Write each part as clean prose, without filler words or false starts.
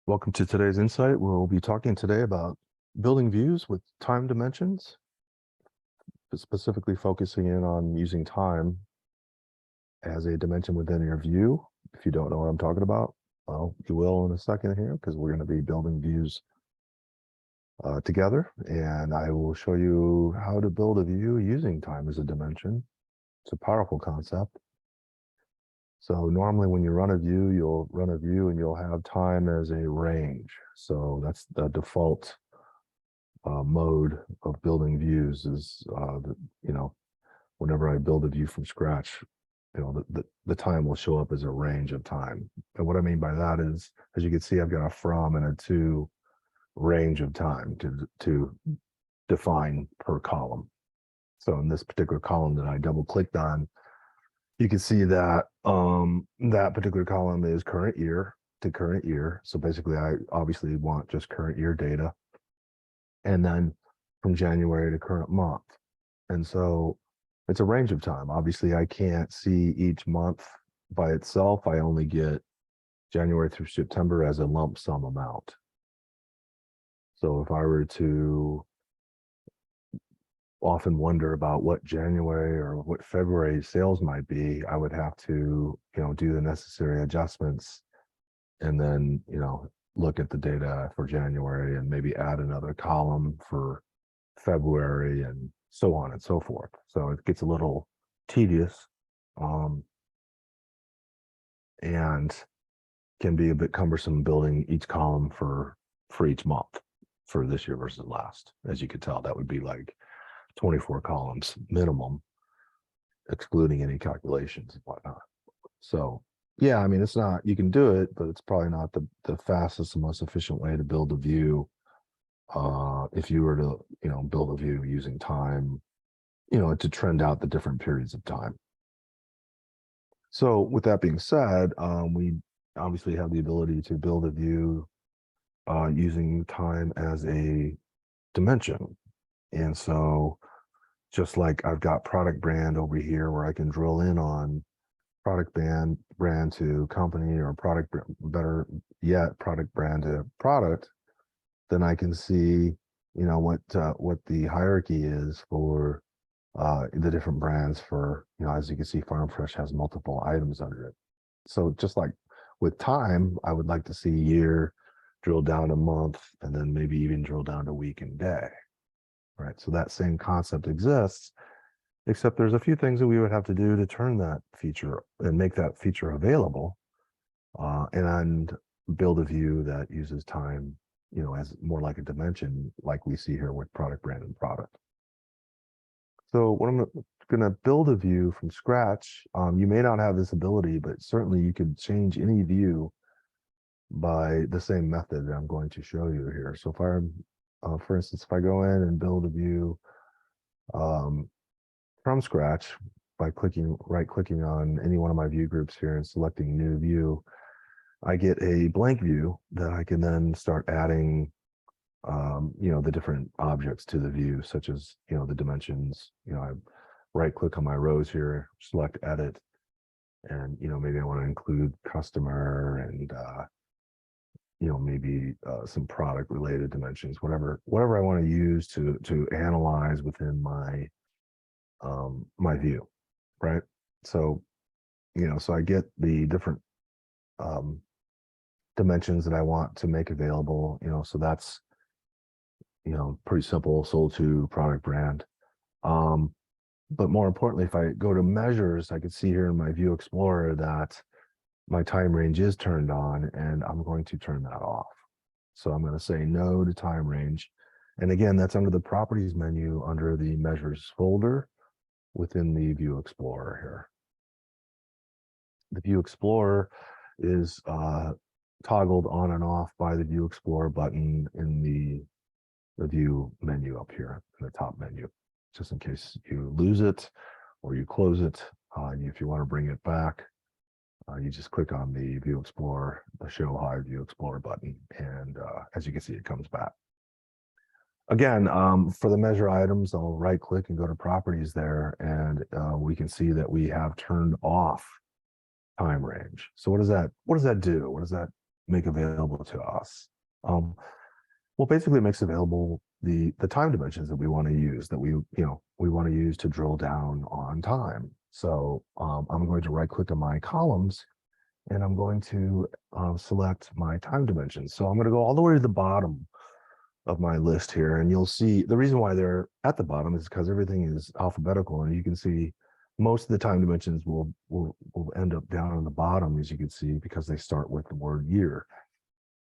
Welcome to today's insight. We'll be talking today about building views with time dimensions, specifically focusing in on using time as a dimension within your view. If you don't know what I'm talking about, well, you will in a second here because we're going to be building views together, and I will show you how to build a view using time as a dimension. It's a powerful concept. So normally when you run a view, you'll run a view and you'll have time as a range. So that's the default mode of building views is, whenever I build a view from scratch, the time will show up as a range of time. And what I mean by that is, as you can see, I've got a from and a to range of time to define per column. So in this particular column that I double clicked on, you can see that that particular column is current year to current year. So basically, I obviously want just current year data, and then from January to current month. And so it's a range of time. Obviously, I can't see each month by itself. I only get January through September as a lump sum amount. So if I were to often wonder about what January or what February sales might be, I would have to, do the necessary adjustments and then, look at the data for January and maybe add another column for February and so on and so forth. So it gets a little tedious and can be a bit cumbersome building each column for each month for this year versus last. As you could tell, that would be like 24 columns minimum, excluding any calculations and whatnot. So yeah, I mean, it's not, you can do it, but it's probably not the fastest and most efficient way to build a view. If you were to, build a view using time, to trend out the different periods of time. So with that being said, we obviously have the ability to build a view using time as a dimension. And so just like I've got product brand over here where I can drill in on product brand to company, or better yet, product brand to product, then I can see, what the hierarchy is for the different brands for, as you can see, Farm Fresh has multiple items under it. So just like with time, I would like to see year, drill down to month, and then maybe even drill down to week and day, right? So that same concept exists, except there's a few things that we would have to do to turn that feature and make that feature available, and build a view that uses time, as more like a dimension, like we see here with product brand and product. So what I'm going to build a view from scratch. You may not have this ability, but certainly you could change any view by the same method that I'm going to show you here. So if I, for instance, if I go in and build a view from scratch by right clicking on any one of my view groups here and selecting new view, I get a blank view that I can then start adding the different objects to the view, such as, the dimensions. I right click on my rows here, select edit, and, maybe I want to include customer and, maybe some product related dimensions, whatever I want to use to analyze within my my view, right? So, so I get the different dimensions that I want to make available, so that's, pretty simple, sold to, product brand. But more importantly, if I go to measures, I can see here in my View Explorer that my time range is turned on, and I'm going to turn that off. So I'm going to say no to time range. And again, that's under the properties menu under the measures folder within the View Explorer here. The View Explorer is toggled on and off by the View Explorer button in the view menu up here in the top menu, just in case you lose it or you close it. If you want to bring it back, you just click on the View Explorer, the Show Hide View Explorer button, and as you can see, it comes back. Again, for the measure items, I'll right click and go to properties there, and we can see that we have turned off time range. So what does that do? What does that make available to us? Well, basically it makes available the time dimensions that we want to use, that we want to use to drill down on time. So I'm going to right click on my columns, and I'm going to select my time dimensions. So I'm going to go all the way to the bottom of my list here, and you'll see the reason why they're at the bottom is because everything is alphabetical, and you can see most of the time dimensions will end up down on the bottom, as you can see, because they start with the word year.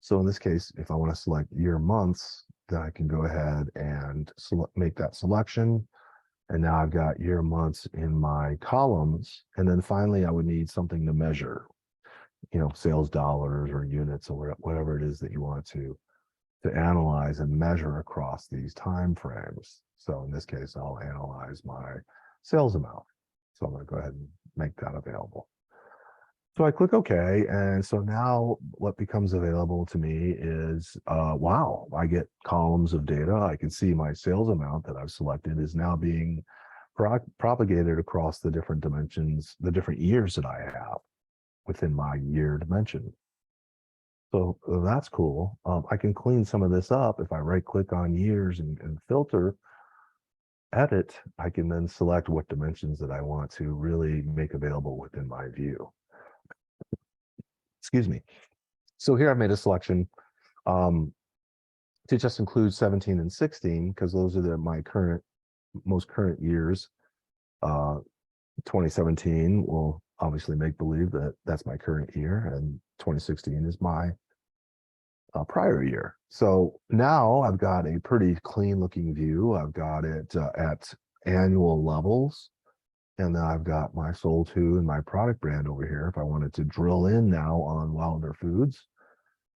So in this case, if I want to select year months, then I can go ahead and make that selection. And now I've got year months in my columns. And then finally, I would need something to measure, sales dollars or units or whatever it is that you want to analyze and measure across these time frames. So in this case, I'll analyze my sales amount. So I'm going to go ahead and make that available. So I click OK, and so now what becomes available to me is, wow, I get columns of data. I can see my sales amount that I've selected is now being propagated across the different dimensions, the different years that I have within my year dimension. So that's cool. I can clean some of this up. If I right click on years and filter, edit, I can then select what dimensions that I want to really make available within my view. Excuse me. So here I made a selection to just include 17 and 16, because those are my most current years. 2017 will obviously make believe that that's my current year, and 2016 is my prior year. So now I've got a pretty clean looking view. I've got it at annual levels. And then I've got my sold to and my product brand over here. If I wanted to drill in now on Wilder Foods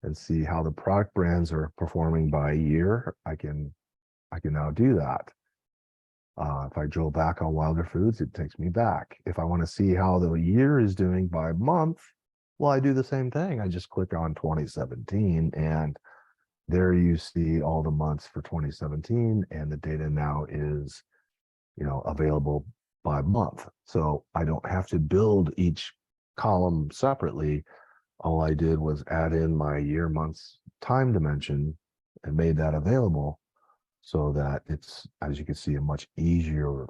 and see how the product brands are performing by year, I can now do that. If I drill back on Wilder Foods, it takes me back. If I want to see how the year is doing by month, well, I do the same thing. I just click on 2017, and there you see all the months for 2017, and the data now is, available by month. So I don't have to build each column separately. All I did was add in my year months time dimension and made that available, so that it's, as you can see, a much easier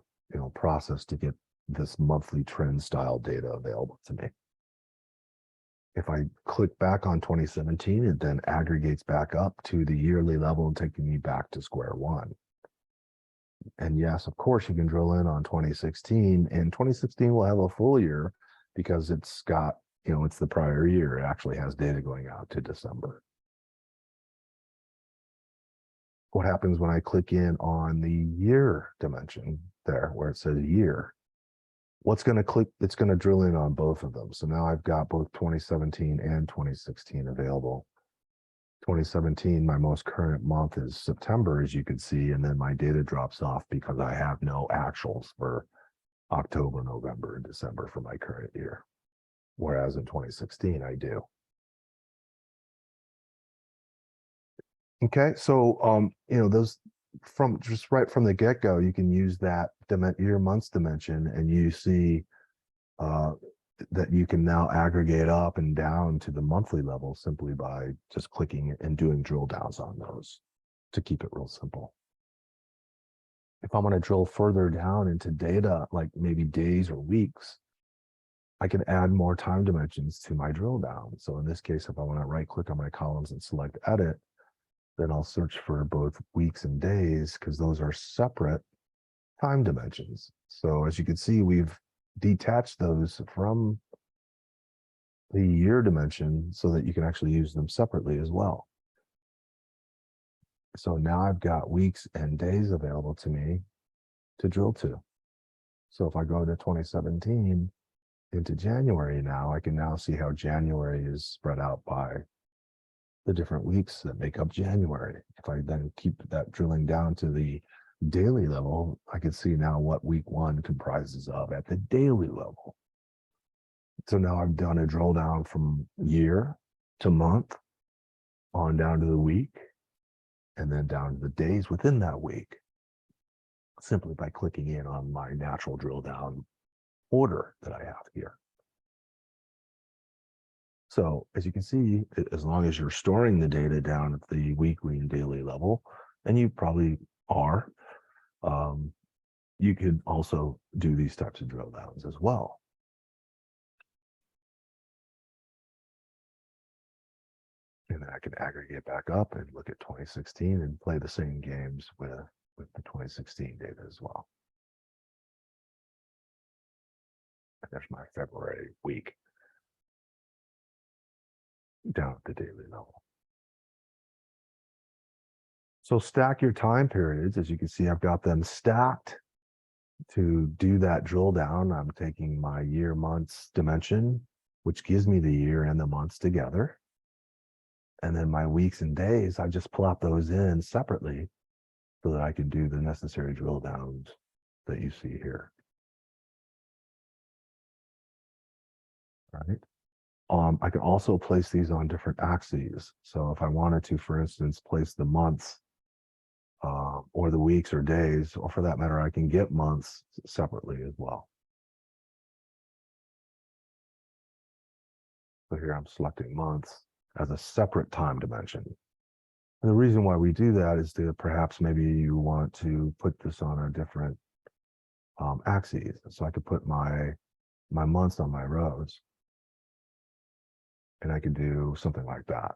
process to get this monthly trend style data available to me. If I click back on 2017, it then aggregates back up to the yearly level, taking me back to square one. And yes, of course, you can drill in on 2016, and 2016 will have a full year because it's got, it's the prior year. It actually has data going out to December. What happens when I click in on the year dimension there where it says year? It's going to drill in on both of them. So now I've got both 2017 and 2016 available. 2017, my most current month is September, as you can see, and then my data drops off because I have no actuals for October, November, and December for my current year. Whereas in 2016, I do. Okay, so those right from the get-go, you can use that year months dimension, and you see that you can now aggregate up and down to the monthly level simply by just clicking and doing drill downs on those to keep it real simple. If I want to drill further down into data, like maybe days or weeks, I can add more time dimensions to my drill down. So in this case, if I want to right click on my columns and select edit, then I'll search for both weeks and days, because those are separate time dimensions. So as you can see, we've detach those from the year dimension so that you can actually use them separately as well. So now I've got weeks and days available to me to drill to. So if I go to 2017 into January now, I can now see how January is spread out by the different weeks that make up January. If I then keep that drilling down to the daily level, I can see now what week one comprises of at the daily level. So now I've done a drill down from year to month, on down to the week, and then down to the days within that week, simply by clicking in on my natural drill down order that I have here. So as you can see, as long as you're storing the data down at the weekly and daily level, and you probably are, um, you could also do these types of drill downs as well. And then I can aggregate back up and look at 2016 and play the same games with the 2016 data as well. And there's my February week down at the daily level. So stack your time periods. As you can see, I've got them stacked. To do that drill down, I'm taking my year months dimension, which gives me the year and the months together. And then my weeks and days, I just plop those in separately so that I can do the necessary drill downs that you see here. Right. I can also place these on different axes. So if I wanted to, for instance, place the months or the weeks or days, or for that matter, I can get months separately as well. So here I'm selecting months as a separate time dimension. And the reason why we do that is that perhaps maybe you want to put this on a different axes. So I could put my months on my rows, and I could do something like that.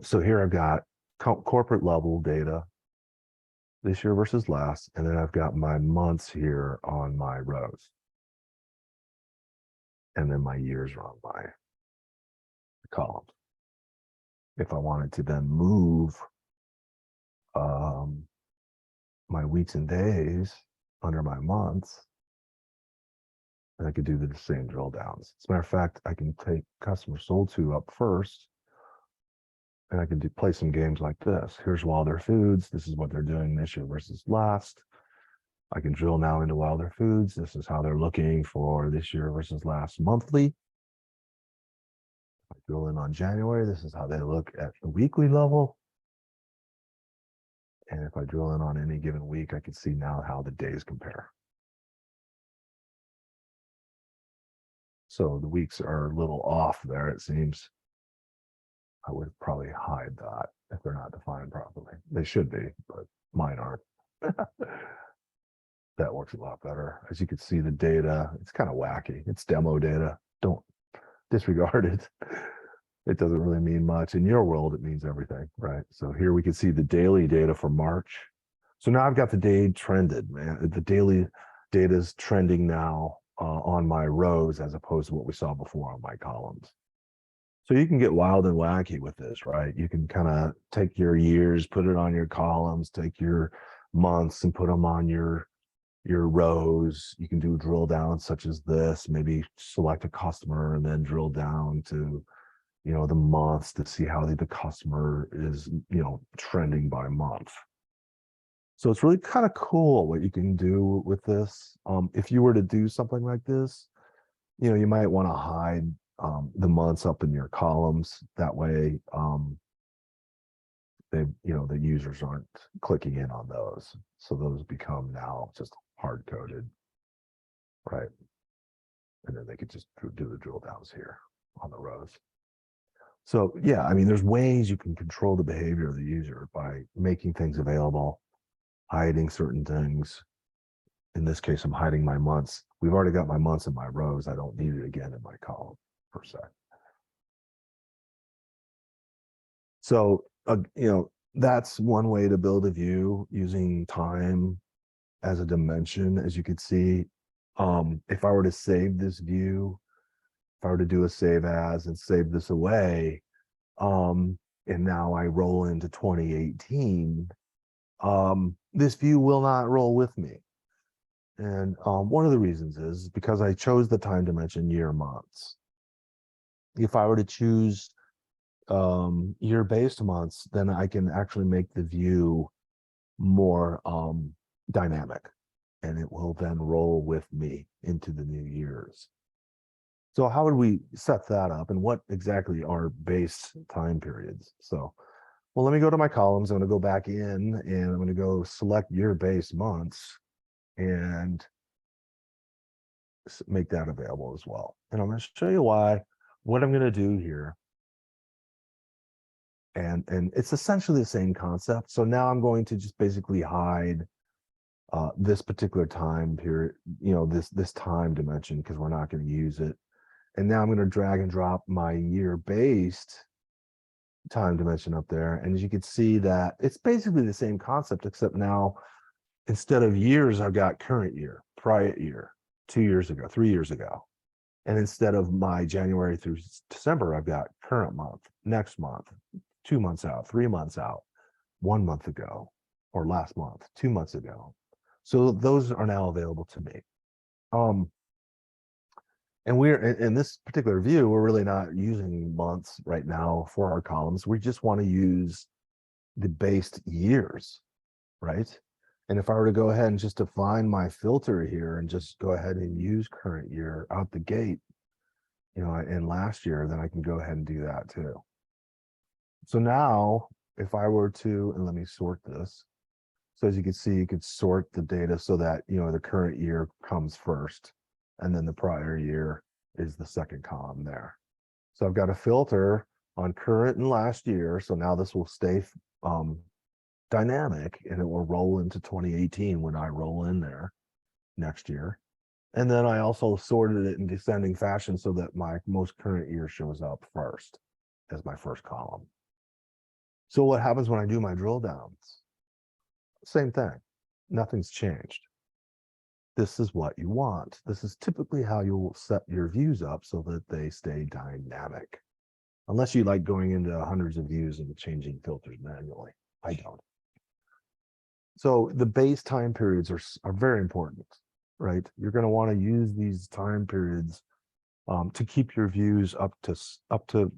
So here I've got corporate level data this year versus last, and then I've got my months here on my rows, and then my years are on my columns. If I wanted to then move my weeks and days under my months, and I could do the same drill downs. As a matter of fact, I can take customer sold to up first, and I can play some games like this. Here's Wilder Foods. This is what they're doing this year versus last. I can drill now into Wilder Foods. This is how they're looking for this year versus last monthly. I drill in on January. This is how they look at the weekly level. And if I drill in on any given week, I can see now how the days compare. So the weeks are a little off there, it seems. I would probably hide that if they're not defined properly. They should be, but mine aren't. That works a lot better. As you can see, the data, it's kind of wacky. It's demo data. Don't disregard it. It doesn't really mean much. In your world, it means everything, right? So here we can see the daily data for March. So now I've got the day trended, man. The daily data is trending now on my rows as opposed to what we saw before on my columns. So you can get wild and wacky with this, right? You can kind of take your years, put it on your columns, take your months and put them on your rows. You can do drill downs such as this, maybe select a customer and then drill down to, the months to see how the customer is, trending by month. So it's really kind of cool what you can do with this. If you were to do something like this, you might want to hide the months up in your columns. That way, the users aren't clicking in on those. So those become now just hard coded, right? And then they could just do the drill downs here on the rows. So yeah, I mean, there's ways you can control the behavior of the user by making things available, hiding certain things. In this case, I'm hiding my months. We've already got my months in my rows. I don't need it again in my column per se. So, that's one way to build a view using time as a dimension. As you can see, if I were to save this view, if I were to do a save as and save this away, and now I roll into 2018, this view will not roll with me. And one of the reasons is because I chose the time dimension year months. If I were to choose year-based months, then I can actually make the view more dynamic, and it will then roll with me into the new years. So how would we set that up, and what exactly are base time periods? So, well, let me go to my columns. I'm going to go back in, and I'm going to go select year-based months and make that available as well. And I'm going to show you why what I'm going to do here, and it's essentially the same concept. So now I'm going to just basically hide this particular time period, this time dimension, because we're not going to use it. And now I'm going to drag and drop my year based time dimension up there. And as you can see that it's basically the same concept, except now instead of years, I've got current year, prior year, 2 years ago, 3 years ago. And instead of my January through December, I've got current month, next month, 2 months out, 3 months out, 1 month ago, or last month, 2 months ago. So those are now available to me. And we're in this particular view, we're really not using months right now for our columns. We just want to use the based years, right? And if I were to go ahead and just define my filter here and just go ahead and use current year out the gate, in last year, then I can go ahead and do that too. So now if I were to, and let me sort this. So as you can see, you could sort the data so that, the current year comes first, and then the prior year is the second column there. So I've got a filter on current and last year. So now this will stay dynamic, and it will roll into 2018 when I roll in there next year. And then I also sorted it in descending fashion so that my most current year shows up first as my first column. So what happens when I do my drill downs? Same thing. Nothing's changed. This is what you want. This is typically how you'll set your views up so that they stay dynamic. Unless you like going into hundreds of views and changing filters manually. I don't. So the base time periods are very important, right? You're going to want to use these time periods to keep your views up to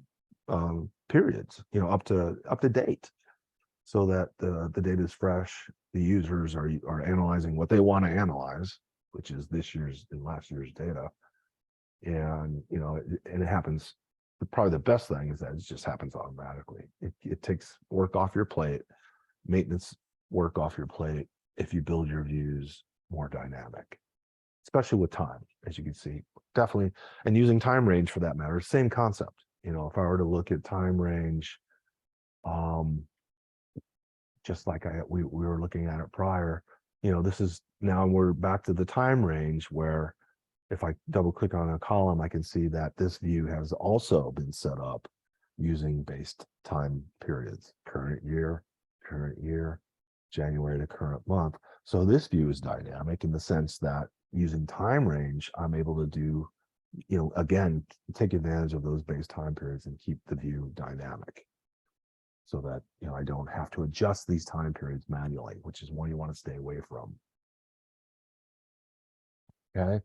periods, up to date, so that the data is fresh. The users are analyzing what they want to analyze, which is this year's and last year's data. And and it happens. Probably the best thing is that it just happens automatically. It takes work off your plate, maintenance work off your plate, if you build your views more dynamic, especially with time, as you can see. Definitely, and using time range for that matter, same concept. If I were to look at time range, just like we were looking at it prior, this is now we're back to the time range where if I double click on a column, I can see that this view has also been set up using based time periods, current year, January to current month. So this view is dynamic in the sense that using time range, I'm able to do, again, take advantage of those base time periods and keep the view dynamic so that, I don't have to adjust these time periods manually, which is one you want to stay away from. Okay.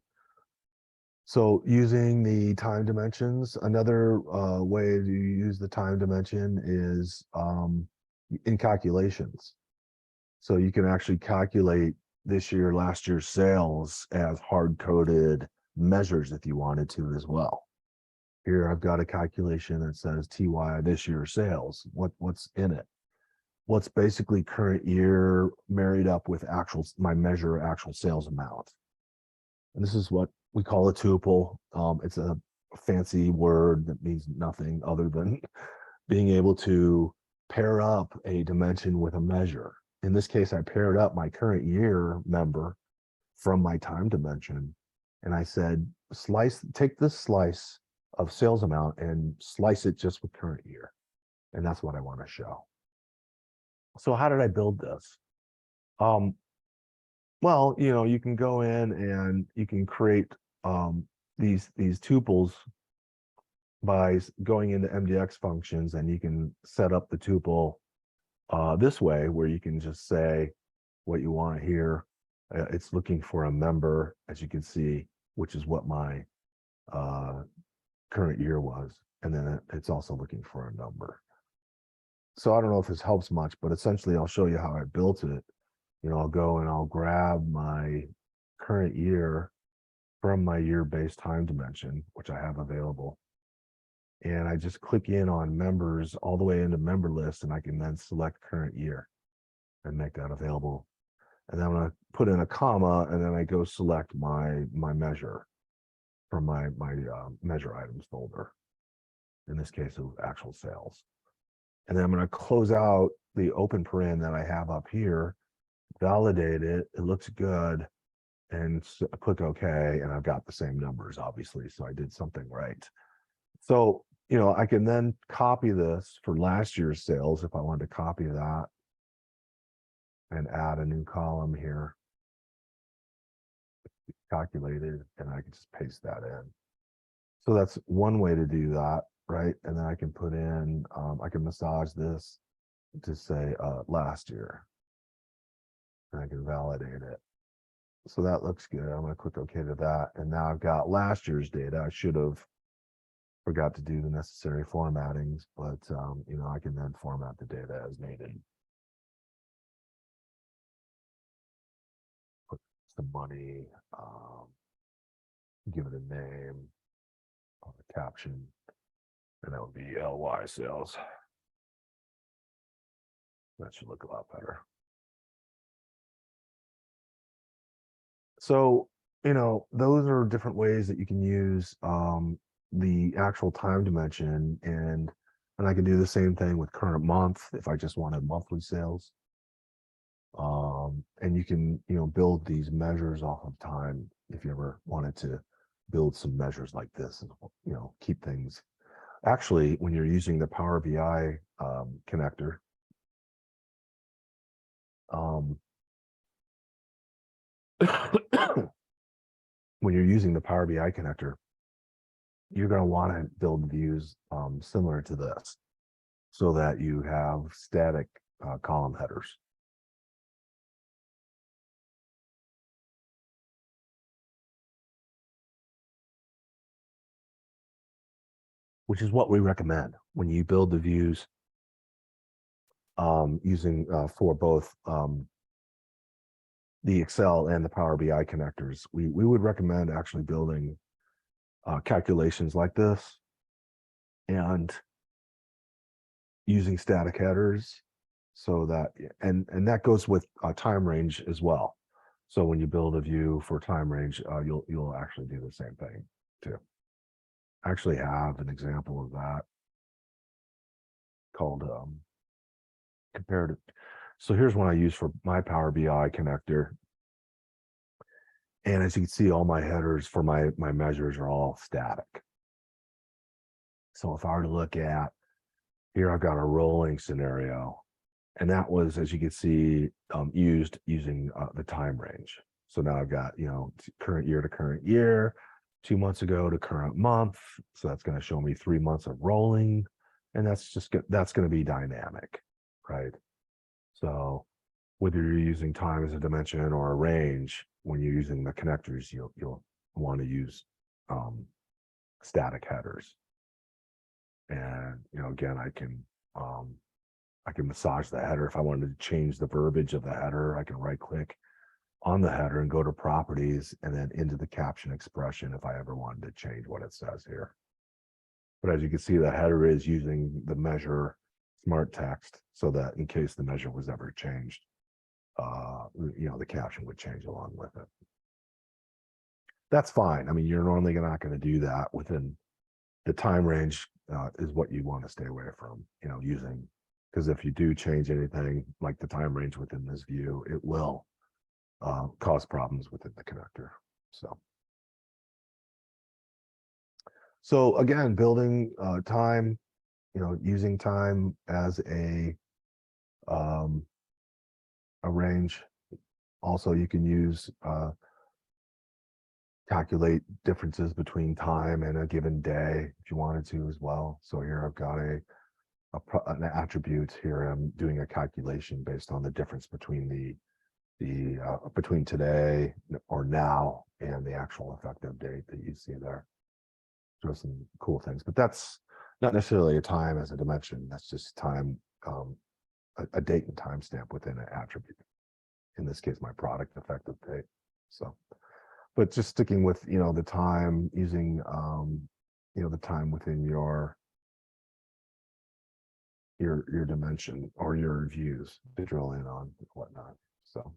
So using the time dimensions, another way to use the time dimension is in calculations. So you can actually calculate this year, last year's sales as hard-coded measures if you wanted to as well. Here I've got a calculation that says TY this year's sales. What's in it? Well, it's basically current year married up with my measure actual sales amount. And this is what we call a tuple. It's a fancy word that means nothing other than being able to pair up a dimension with a measure. In this case, I paired up my current year member from my time dimension. And I said, take this slice of sales amount and slice it just with current year. And that's what I want to show. So how did I build this? Well, you can go in and you can create these tuples by going into MDX functions, and you can set up the tuple this way, where you can just say what you want here. It's looking for a member, as you can see, which is what my current year was. And then it's also looking for a number. So I don't know if this helps much, but essentially I'll show you how I built it. I'll go and I'll grab my current year from my year-based time dimension, which I have available. And I just click in on members all the way into member list, and I can then select current year and make that available. And then I'm going to put in a comma, and then I go select my measure from my measure items folder. In this case, of actual sales. And then I'm going to close out the open paren that I have up here, validate it. It looks good. And click OK. And I've got the same numbers, obviously. So I did something right. So, I can then copy this for last year's sales if I wanted to copy that and add a new column here. Calculated, and I can just paste that in. So that's one way to do that, right? And then I can put in, I can massage this to say last year, and I can validate it. So that looks good. I'm going to click OK to that, and now I've got last year's data. I should have forgot to do the necessary formattings, but I can then format the data as needed. Put some money, give it a name, a caption, and that would be LY sales. That should look a lot better. So, those are different ways that you can use the actual time dimension, and I can do the same thing with current month if I just wanted monthly sales. And you can, build these measures off of time if you ever wanted to build some measures like this, and, keep things. Actually, when you're using the Power BI connector, when you're using the Power BI connector, you're going to want to build views similar to this so that you have static column headers. Which is what we recommend when you build the views using for both the Excel and the Power BI connectors. We would recommend actually building calculations like this and using static headers, so that and that goes with time range as well. So when you build a view for time range, you'll actually do the same thing too. I actually have an example of that called comparative. So here's one I use for my Power BI connector. And as you can see, all my headers for my measures are all static. So if I were to look at here, I've got a rolling scenario, and that was, as you can see, used using the time range. So now I've got, current year to current year, 2 months ago to current month. So that's going to show me 3 months of rolling, and that's going to be dynamic, right? So whether you're using time as a dimension or a range, when you're using the connectors, you'll want to use static headers. And again, I can massage the header. If I wanted to change the verbiage of the header, I can right click on the header and go to properties and then into the caption expression if I ever wanted to change what it says here. But as you can see, the header is using the measure smart text so that in case the measure was ever changed, the caption would change along with it. That's fine. I mean, you're normally not going to do that within the time range. Is what you want to stay away from, using, because if you do change anything like the time range within this view, it will cause problems within the connector. So again, building time, using time as a range. Also, you can use calculate differences between time and a given day if you wanted to as well. So here I've got an attribute here. I'm doing a calculation based on the difference between between today or now and the actual effective date that you see there. So some cool things, but that's not necessarily a time as a dimension. That's just time, a date and timestamp within an attribute. In this case, my product effective date. So, but just sticking with the time, using the time within your dimension or your views to drill in on and whatnot. So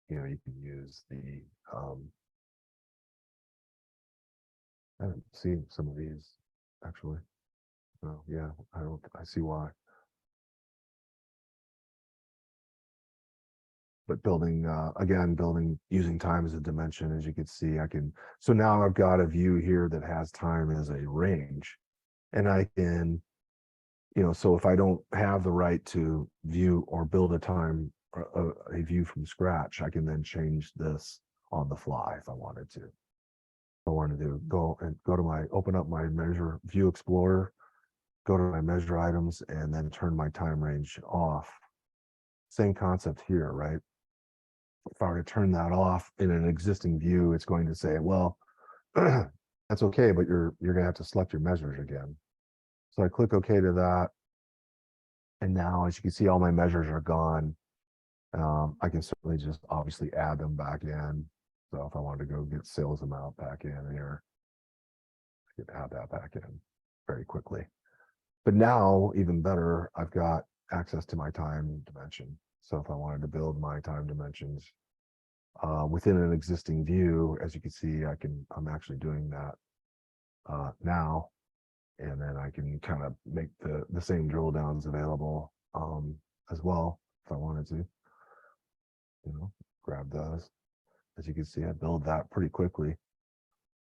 you can use the I haven't seen some of these actually. So yeah, I see why. But building, again, building using time as a dimension, as you can see, so now I've got a view here that has time as a range. And I can, so if I don't have the right to view or build a view from scratch, I can then change this on the fly if I wanted to. I wanted to open up my measure view explorer, go to my measure items, and then turn my time range off. Same concept here, right? If I were to turn that off in an existing view, it's going to say, well, that's okay, but you're gonna have to select your measures again. So I click OK to that. And now, as you can see, all my measures are gone. I can certainly just obviously add them back in. So if I wanted to go get sales amount back in here, I could add that back in very quickly. But now, even better, I've got access to my time dimension. So if I wanted to build my time dimensions within an existing view, as you can see, I'm actually doing that now. And then I can kind of make the same drill downs available as well if I wanted to, grab those. As you can see, I build that pretty quickly.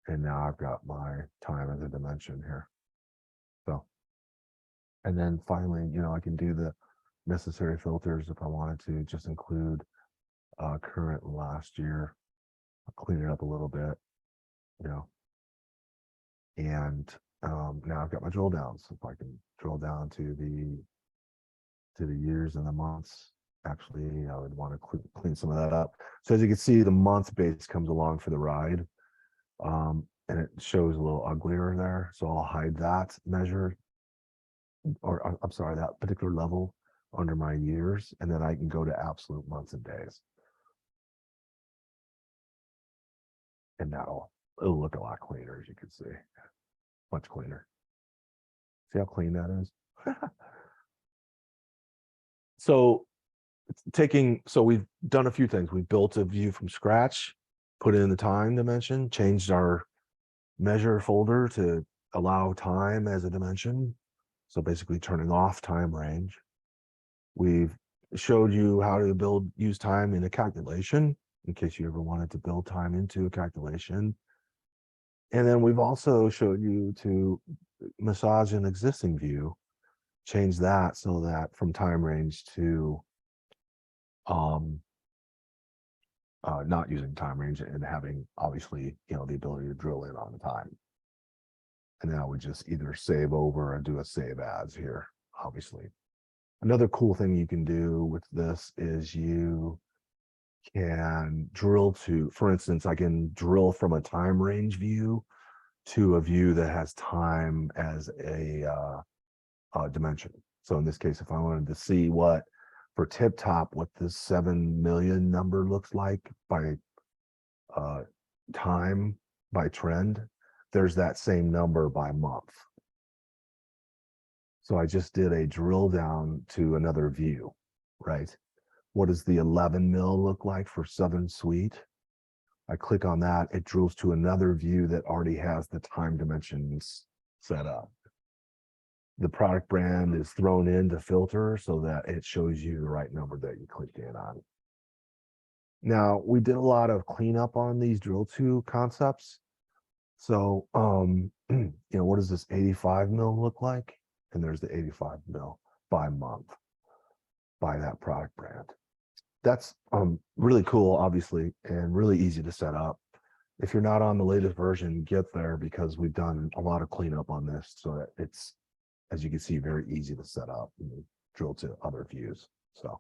And now I've got my time as a dimension here. So, and then finally, I can do the necessary filters if I wanted to just include current and last year. I'll clean it up a little bit, and now I've got my drill downs. If I can drill down to the years and the months, actually, I would want to clean some of that up. So as you can see, the month base comes along for the ride, and it shows a little uglier there. So I'll hide that measure, or I'm sorry, that particular level under my years, and then I can go to absolute months and days. And it'll look a lot cleaner, as you can see. Much cleaner. See how clean that is? So we've done a few things. We built a view from scratch, put in the time dimension, changed our measure folder to allow time as a dimension. So basically turning off time range. We've showed you how to use time in a calculation in case you ever wanted to build time into a calculation. And then we've also showed you to massage an existing view, change that so that from time range to not using time range and having obviously the ability to drill in on the time. And now we just either save over or do a save as here, obviously. Another cool thing you can do with this is you can drill for instance, I can drill from a time range view to a view that has time as a dimension. So in this case, if I wanted to see what this 7 million number looks like by time, by trend, there's that same number by month. So I just did a drill down to another view, right? What does the 11 mil look like for Southern Sweet? I click on that, it drills to another view that already has the time dimensions set up. The product brand is thrown into filter so that it shows you the right number that you clicked in on. Now, we did a lot of cleanup on these drill to concepts. So, what does this 85 mil look like? And there's the 85 mil by month by that product brand. That's really cool, obviously, and really easy to set up. If you're not on the latest version, get there because we've done a lot of cleanup on this so that it's, as you can see, very easy to set up and drill to other views. So